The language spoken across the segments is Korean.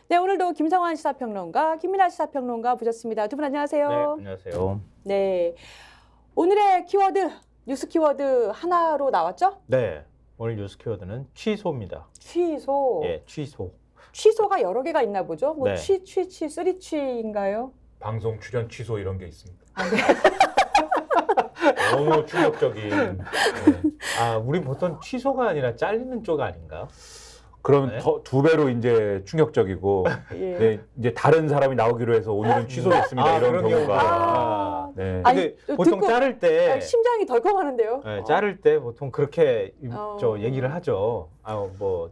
네, 오늘도 김성환 시사평론가, 김민아 시사평론가 모셨습니다. 두 분 안녕하세요. 네, 안녕하세요. 네, 오늘의 키워드, 뉴스 키워드 하나로 나왔죠? 네, 오늘 뉴스 키워드는 취소입니다. 취소. 예, 취소. 취소가 여러 개가 있나 보죠? 뭐 네. 쓰리취인가요? 방송 출연 취소 이런 게 있습니다. 아, 네. 너무 충격적인. 네. 아, 우리 보통 취소가 아니라 잘리는 쪽 아닌가? 그럼 네. 더 두 배로 이제 충격적이고 예. 네, 이제 다른 사람이 나오기로 해서 오늘은 취소됐습니다. 이런 그런 경우가. 아, 네. 아니, 근데 보통 듣고- 자를 때, 심장이 덜컹하는데요. 네, 자를 때 보통 그렇게 저 어. 얘기를 하죠.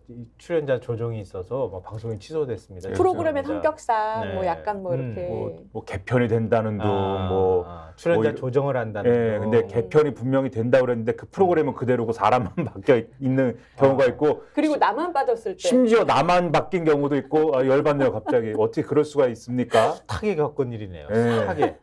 이 출연자 조정이 있어서 뭐 방송이 취소됐습니다. 프로그램의 죄송합니다. 성격상 네. 뭐 약간 뭐 이렇게 뭐 개편이 된다는 둥, 출연자 뭐 조정을 한다는 예, 거. 근데 개편이 분명히 된다고 그랬는데 그 프로그램은 그대로고 사람만 바뀌어 있는 경우가 있고 그리고 나만 빠졌을 때 심지어 나만 바뀐 경우도 있고 열받네요 갑자기. 어떻게 그럴 수가 있습니까? 탁하게 겪은 일이네요. 네. 탁하게.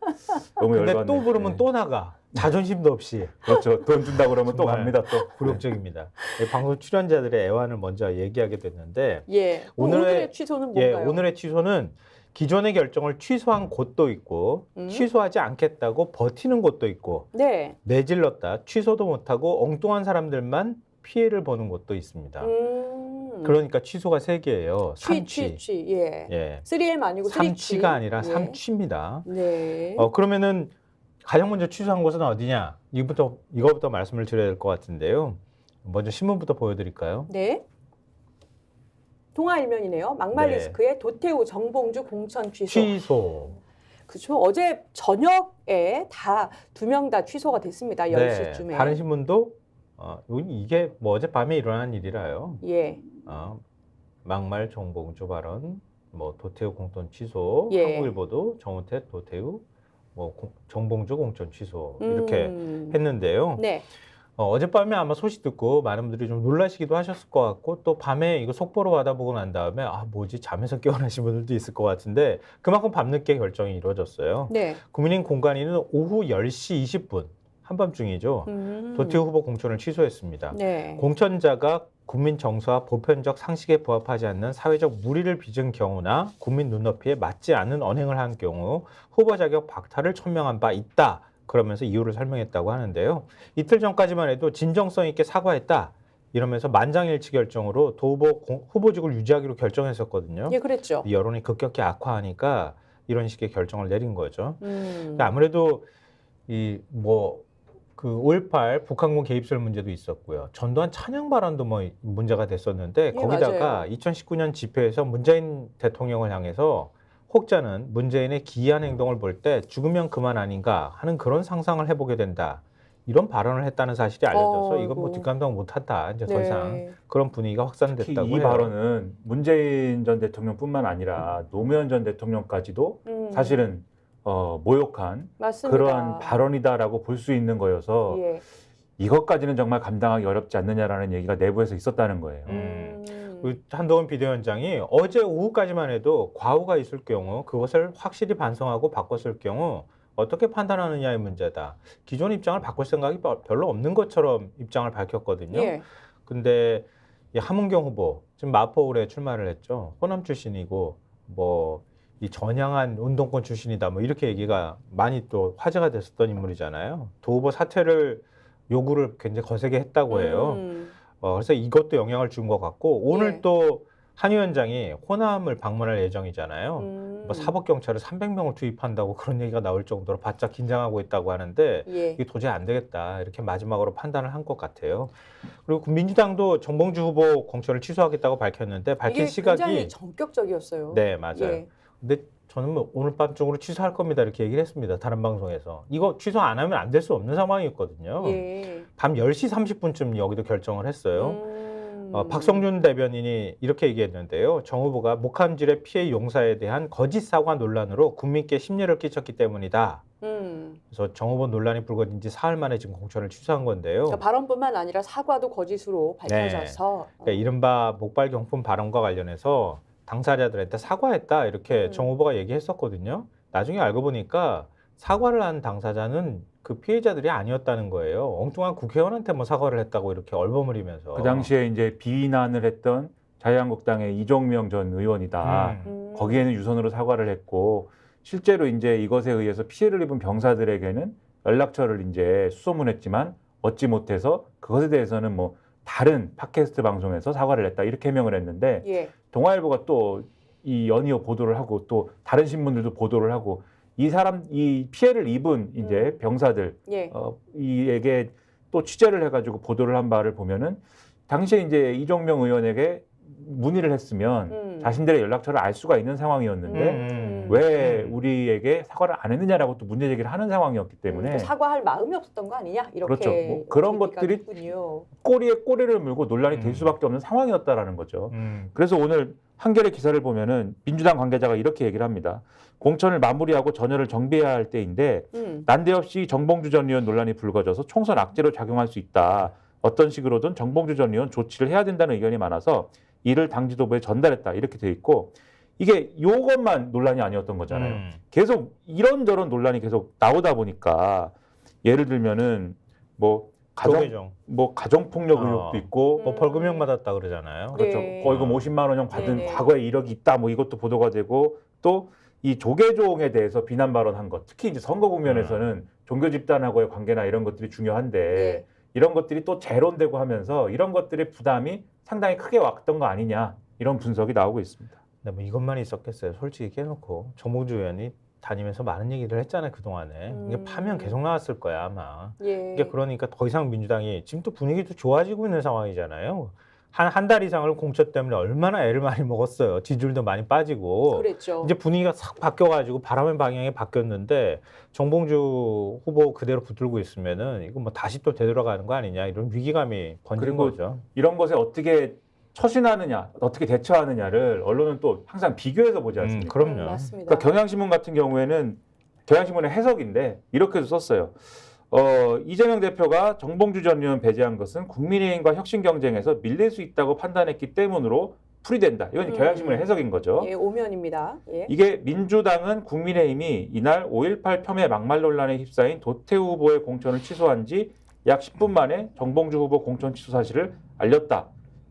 너무 근데 열받네. 또 부르면 네. 또 나가. 자존심도 없이. 그렇죠. 돈 준다고 그러면 또 정말 갑니다 또. 굴욕적입니다. 방송 출연자들의 애환을 먼저 얘기하게 됐는데 예. 오늘의 취소는 뭔가요? 오늘의 취소는 기존의 결정을 취소한 곳도 있고 취소하지 않겠다고 버티는 곳도 있고 네. 내질렀다 취소도 못하고 엉뚱한 사람들만 피해를 보는 곳도 있습니다. 그러니까 취소가 세 개예요. 삼취. 취. 예. 예. 3M 아니고 3취. 삼취가 아니라 예. 삼취입니다. 네. 그러면은 가장 먼저 취소한 곳은 어디냐? 이거부터 말씀을 드려야 될 것 같은데요. 먼저 신문부터 보여드릴까요? 네. 동아 일면이네요. 막말리스크의 도태우, 정봉주 공천 취소. 취소. 그렇죠. 어제 저녁에 다 2명 다 취소가 됐습니다. 10시쯤에. 다른 신문도 이게 뭐 어젯밤에 일어난 일이라요. 예. 막말 정봉주 발언, 뭐 도태우 공천 취소, 예. 한국일보도 정우택 도태우, 뭐 정봉주 공천 취소 이렇게 했는데요. 네. 어젯밤에 아마 소식 듣고 많은 분들이 좀 놀라시기도 하셨을 것 같고 또 밤에 이거 속보로 받아보고 난 다음에 뭐지 잠에서 깨어나신 분들도 있을 것 같은데 그만큼 밤늦게 결정이 이루어졌어요. 네. 국민의힘 공관위는 오후 10시 20분 한밤중이죠. 도태우 후보 공천을 취소했습니다. 네. 공천자가 국민 정서와 보편적 상식에 부합하지 않는 사회적 무리를 빚은 경우나 국민 눈높이에 맞지 않는 언행을 한 경우 후보 자격 박탈을 천명한 바 있다. 그러면서 이유를 설명했다고 하는데요. 이틀 전까지만 해도 진정성 있게 사과했다. 이러면서 만장일치 결정으로 후보직을 유지하기로 결정했었거든요. 예, 그랬죠. 이 여론이 급격히 악화하니까 이런 식의 결정을 내린 거죠. 음. 아무래도 그 5.18 북한군 개입설 문제도 있었고요. 전두환 찬양 발언도 뭐 문제가 됐었는데 예, 거기다가 맞아요. 2019년 집회에서 문재인 대통령을 향해서 혹자는 문재인의 기이한 행동을 볼 때 죽으면 그만 아닌가 하는 그런 상상을 해보게 된다. 이런 발언을 했다는 사실이 알려져서 이건 뭐 아이고. 뒷감당 못한다. 이제 더 네. 이상 그런 분위기가 특히 확산됐다고 이 해요. 발언은 문재인 전 대통령뿐만 아니라 노무현 전 대통령까지도 사실은 모욕한 맞습니다. 그러한 발언이다라고 볼 수 있는 거여서 예. 이것까지는 정말 감당하기 어렵지 않느냐라는 얘기가 내부에서 있었다는 거예요. 그 한동훈 비대위원장이 어제 오후까지만 해도 과오가 있을 경우 그것을 확실히 반성하고 바꿨을 경우 어떻게 판단하느냐의 문제다. 기존 입장을 바꿀 생각이 별로 없는 것처럼 입장을 밝혔거든요. 예. 근데 이 함은경 후보 지금 마포울에 출마를 했죠. 호남 출신이고 이 전향한 운동권 출신이다. 뭐 이렇게 얘기가 많이 또 화제가 됐었던 인물이잖아요. 도 후보 사퇴를 요구를 굉장히 거세게 했다고 해요. 그래서 이것도 영향을 준 것 같고 오늘 예. 또 한 위원장이 호남을 방문할 예정이잖아요. 뭐 사법경찰을 300명을 투입한다고 그런 얘기가 나올 정도로 바짝 긴장하고 있다고 하는데 예. 이게 도저히 안 되겠다 이렇게 마지막으로 판단을 한 것 같아요. 그리고 민주당도 정봉주 후보 공천을 취소하겠다고 밝혔는데 밝힌 이게 시각이 굉장히 전격적이었어요. 네 맞아요. 예. 근데 저는 뭐 오늘 밤 중으로 취소할 겁니다 이렇게 얘기를 했습니다. 다른 방송에서 이거 취소 안 하면 안 될 수 없는 상황이었거든요. 예. 밤 10시 30분쯤 여기도 결정을 했어요. 박성준 대변인이 이렇게 얘기했는데요. 정 후보가 목함질의 피해 용사에 대한 거짓 사과 논란으로 국민께 심려를 끼쳤기 때문이다. 그래서 정 후보 논란이 불거진 지 사흘 만에 지금 공천을 취소한 건데요. 그러니까 발언뿐만 아니라 사과도 거짓으로 밝혀져서 그러니까 이른바 목발 경품 발언과 관련해서 당사자들한테 사과했다 이렇게 정 후보가 얘기했었거든요. 나중에 알고 보니까 사과를 한 당사자는 그 피해자들이 아니었다는 거예요. 엉뚱한 국회의원한테 뭐 사과를 했다고 이렇게 얼버무리면서. 그 당시에 이제 비난을 했던 자유한국당의 이종명 전 의원이다. 거기에는 유선으로 사과를 했고 실제로 이제 이것에 의해서 피해를 입은 병사들에게는 연락처를 이제 수소문했지만 얻지 못해서 그것에 대해서는 뭐 다른 팟캐스트 방송에서 사과를 했다 이렇게 해명을 했는데 예. 동아일보가 또 이 연이어 보도를 하고 또 다른 신문들도 보도를 하고 이 피해를 입은 이제 병사들 예. 이에게 또 취재를 해가지고 보도를 한 바를 보면은 당시에 이제 이종명 의원에게 문의를 했으면 자신들의 연락처를 알 수가 있는 상황이었는데 왜 우리에게 사과를 안 했느냐라고 또 문제 제기를 하는 상황이었기 때문에 사과할 마음이 없었던 거 아니냐 이렇게 그렇죠. 뭐 그런 얘기가 것들이 됐군요. 꼬리에 꼬리를 물고 논란이 될 수밖에 없는 상황이었다라는 거죠. 그래서 오늘 한겨레 기사를 보면은 민주당 관계자가 이렇게 얘기를 합니다. 공천을 마무리하고 전열을 정비해야 할 때인데 난데없이 정봉주 전 의원 논란이 불거져서 총선 악재로 작용할 수 있다. 어떤 식으로든 정봉주 전 의원 조치를 해야 된다는 의견이 많아서 이를 당 지도부에 전달했다. 이렇게 돼 있고 이게 이것만 논란이 아니었던 거잖아요. 계속 이런저런 논란이 계속 나오다 보니까 예를 들면은 뭐 가정폭력 의혹도 있고 뭐 벌금형 받았다 그러잖아요. 그렇죠. 네. 월급 50만 원형 받은 네네. 과거에 이력이 있다. 뭐 이것도 보도가 되고 또 이 조계종에 대해서 비난 발언한 것. 특히 이제 선거 국면에서는 종교 집단하고의 관계나 이런 것들이 중요한데 네. 이런 것들이 또 재론되고 하면서 이런 것들의 부담이 상당히 크게 왔던 거 아니냐 이런 분석이 나오고 있습니다. 네, 뭐 이것만 있었겠어요. 솔직히 깨놓고 정봉주 의원이 다니면서 많은 얘기를 했잖아요. 그동안에. 이게 파면 계속 나왔을 거야 아마. 예. 이게 그러니까 더 이상 민주당이 지금 또 분위기도 좋아지고 있는 상황이잖아요. 한 달 이상을 공천 때문에 얼마나 애를 많이 먹었어요. 지지율도 많이 빠지고. 그랬죠. 이제 분위기가 싹 바뀌어가지고 바람의 방향이 바뀌었는데 정봉주 후보 그대로 붙들고 있으면은 이거 뭐 다시 또 되돌아가는 거 아니냐 이런 위기감이 번진 그리고 거죠. 이런 것에 어떻게 처신하느냐, 어떻게 대처하느냐를 언론은 또 항상 비교해서 보지 않습니까? 그럼요. 맞습니다. 그러니까 경향신문 같은 경우에는 경향신문의 해석인데 이렇게도 썼어요. 이재명 대표가 정봉주 전 의원 배제한 것은 국민의힘과 혁신 경쟁에서 밀릴 수 있다고 판단했기 때문으로 풀이된다. 이건 경향신문의 해석인 거죠. 예, 오면입니다. 예. 이게 민주당은 국민의힘이 이날 5.18 폄훼 막말 논란에 휩싸인 도태우 후보의 공천을 취소한 지 약 10분 만에 정봉주 후보 공천 취소 사실을 알렸다.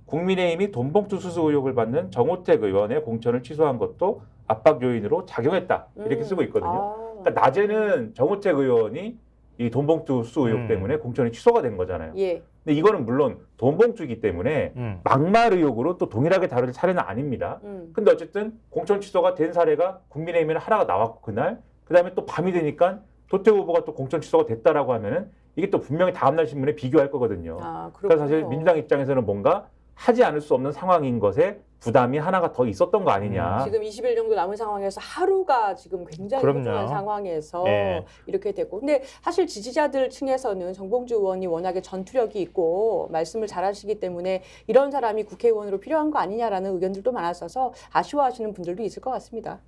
국민의힘이 돈봉투 수수 의혹을 받는 정호택 의원의 공천을 취소한 것도 압박 요인으로 작용했다. 이렇게 쓰고 있거든요. 그러니까 낮에는 정호택 의원이 이 돈봉투 수수 의혹 때문에 공천이 취소가 된 거잖아요. 예. 근데 이거는 물론 돈봉투이기 때문에 막말 의혹으로 또 동일하게 다룰 사례는 아닙니다. 근데 어쨌든 공천 취소가 된 사례가 국민의힘에는 하나가 나왔고 그날 그다음에 또 밤이 되니까 도태우 후보가 또 공천 취소가 됐다라고 하면은 이게 또 분명히 다음날 신문에 비교할 거거든요. 그러니까 사실 민주당 입장에서는 뭔가 하지 않을 수 없는 상황인 것에 부담이 하나가 더 있었던 거 아니냐. 지금 20일 정도 남은 상황에서 하루가 지금 굉장히 그럼요. 소중한 상황에서 네. 이렇게 됐고. 근데 사실 지지자들 층에서는 정봉주 의원이 워낙에 전투력이 있고 말씀을 잘하시기 때문에 이런 사람이 국회의원으로 필요한 거 아니냐라는 의견들도 많았어서 아쉬워하시는 분들도 있을 것 같습니다.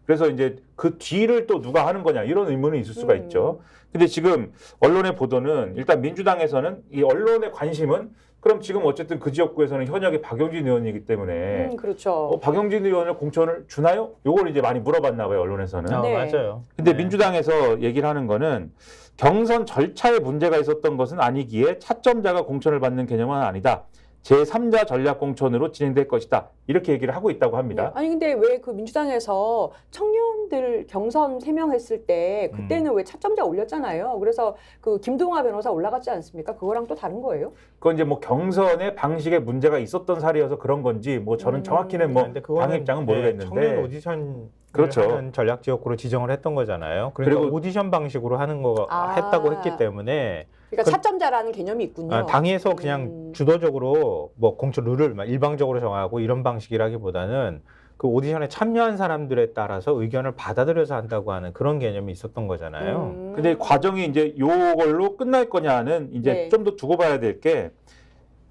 그래서 이제 그 뒤를 또 누가 하는 거냐 이런 의문이 있을 수가 있죠. 근데 지금 언론의 보도는 일단 민주당에서는 이 언론의 관심은 그럼 지금 어쨌든 그 지역구에서는 현역이 박용진 의원이기 때문에 그렇죠. 박용진 의원을 공천을 주나요? 요걸 이제 많이 물어봤나 봐요, 언론에서는. 네. 맞아요. 근데 네. 민주당에서 얘기를 하는 거는 경선 절차에 문제가 있었던 것은 아니기에 차점자가 공천을 받는 개념은 아니다. 제3자 전략 공천으로 진행될 것이다. 이렇게 얘기를 하고 있다고 합니다. 네. 아니 근데 왜 그 민주당에서 청년들 경선 세명했을 때 그때는 왜 차점자 올렸잖아요. 그래서 그 김동화 변호사 올라갔지 않습니까? 그거랑 또 다른 거예요? 그건 이제 뭐 경선의 방식에 문제가 있었던 사례여서 그런 건지 뭐 저는 정확히는 뭐 근데 그거는 당 입장은 모르겠는데 청년 오디션 그렇죠. 하는 전략 지역구로 지정을 했던 거잖아요. 그러니까 그리고 오디션 방식으로 하는 거 했다고 했기 때문에 그러니까 차점자라는 개념이 있군요. 당에서 그냥 주도적으로 뭐 공천 룰을 막 일방적으로 정하고 이런 방식이라기보다는 그 오디션에 참여한 사람들에 따라서 의견을 받아들여서 한다고 하는 그런 개념이 있었던 거잖아요. 근데 과정이 이제 요걸로 끝날 거냐는 이제 네. 좀 더 두고 봐야 될 게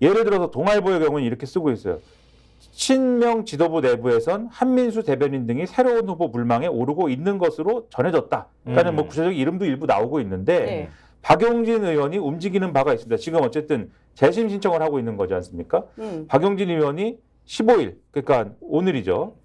예를 들어서 동아일보의 경우는 이렇게 쓰고 있어요. 친명 지도부 내부에선 한민수 대변인 등이 새로운 후보 물망에 오르고 있는 것으로 전해졌다. 그러니까 뭐 구체적인 이름도 일부 나오고 있는데 네. 박용진 의원이 움직이는 바가 있습니다. 지금 어쨌든 재심 신청을 하고 있는 거지 않습니까? 박용진 의원이 15일, 그러니까 오늘이죠.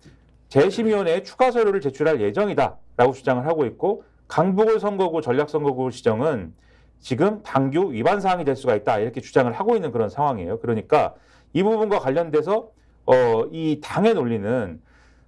재심위원회에 추가 서류를 제출할 예정이다라고 주장을 하고 있고 강북을 선거구 전략선거구 지정은 지금 당규 위반 사항이 될 수가 있다 이렇게 주장을 하고 있는 그런 상황이에요. 그러니까 이 부분과 관련돼서 이 당의 논리는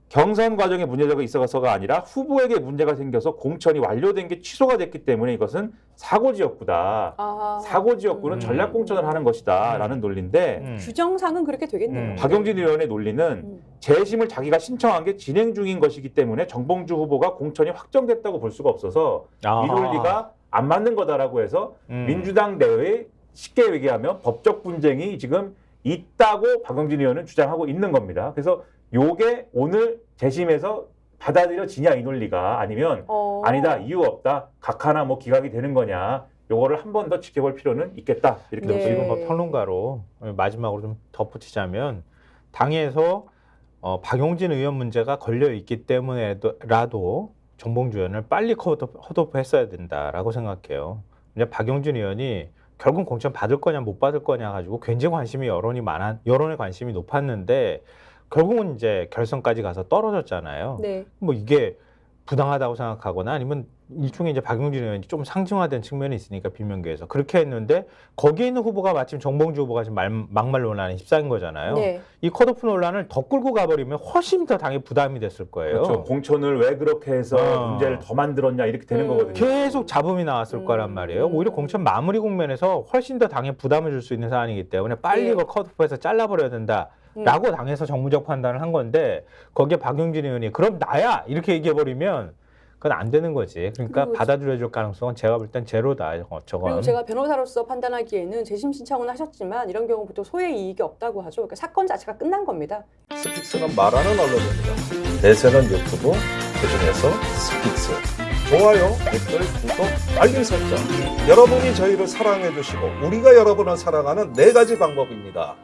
경선 과정에 문제가 있어서가 아니라 후보에게 문제가 생겨서 공천이 완료된 게 취소가 됐기 때문에 이것은 사고지역구다. 사고지역구는 전략 공천을 하는 것이다라는 논리인데 규정상은 그렇게 되겠네요. 박용진 의원의 논리는 재심을 자기가 신청한 게 진행 중인 것이기 때문에 정봉주 후보가 공천이 확정됐다고 볼 수가 없어서 이 논리가 안 맞는 거다라고 해서 민주당 내에 쉽게 얘기하면 법적 분쟁이 지금 있다고 박용진 의원은 주장하고 있는 겁니다. 그래서 요게 오늘 재심에서 받아들여지냐 이 논리가 아니면 아니다 이유 없다 각하나 뭐 기각이 되는 거냐 요거를 한 번 더 지켜볼 필요는 있겠다 이렇게 네. 그리고 뭐 평론가로 마지막으로 좀 덧붙이자면 당에서 박용진 의원 문제가 걸려 있기 때문에라도 정봉주 의원을 빨리 컷오프했어야 된다라고 생각해요. 이제 박용진 의원이 결국 공천 받을 거냐 못 받을 거냐 가지고 굉장히 여론의 관심이 높았는데 결국은 이제 결선까지 가서 떨어졌잖아요. 네. 뭐 이게 부당하다고 생각하거나 아니면 일종의 이제 박용진 의원이 좀 상징화된 측면이 있으니까 비명계에서 그렇게 했는데 거기에 있는 후보가 마침 정봉주 후보가 지금 막말 논란에 휩싸인 거잖아요. 네. 이 컷오프 논란을 더 끌고 가버리면 훨씬 더 당에 부담이 됐을 거예요. 그렇죠. 공천을 왜 그렇게 해서 문제를 더 만들었냐 이렇게 되는 거거든요. 계속 잡음이 나왔을 거란 말이에요. 오히려 공천 마무리 국면에서 훨씬 더 당에 부담을 줄 수 있는 사안이기 때문에 빨리 네. 이걸 컷오프해서 잘라버려야 된다라고 당에서 정무적 판단을 한 건데 거기에 박용진 의원이 그럼 나야 이렇게 얘기해버리면 그건 안 되는 거지. 그러니까 그리고 받아들여줄 가능성은 제가 볼 땐 제로다. 저건. 그리고 제가 변호사로서 판단하기에는 재심 신청은 하셨지만 이런 경우 보통 소의 이익이 없다고 하죠. 그러니까 사건 자체가 끝난 겁니다. 스픽스는 말하는 언론입니다. 대세는 유튜브, 그중에서 스픽스. 좋아요, 댓글, 구독, 알림 설정. 여러분이 저희를 사랑해 주시고 우리가 여러분을 사랑하는 4가지 방법입니다.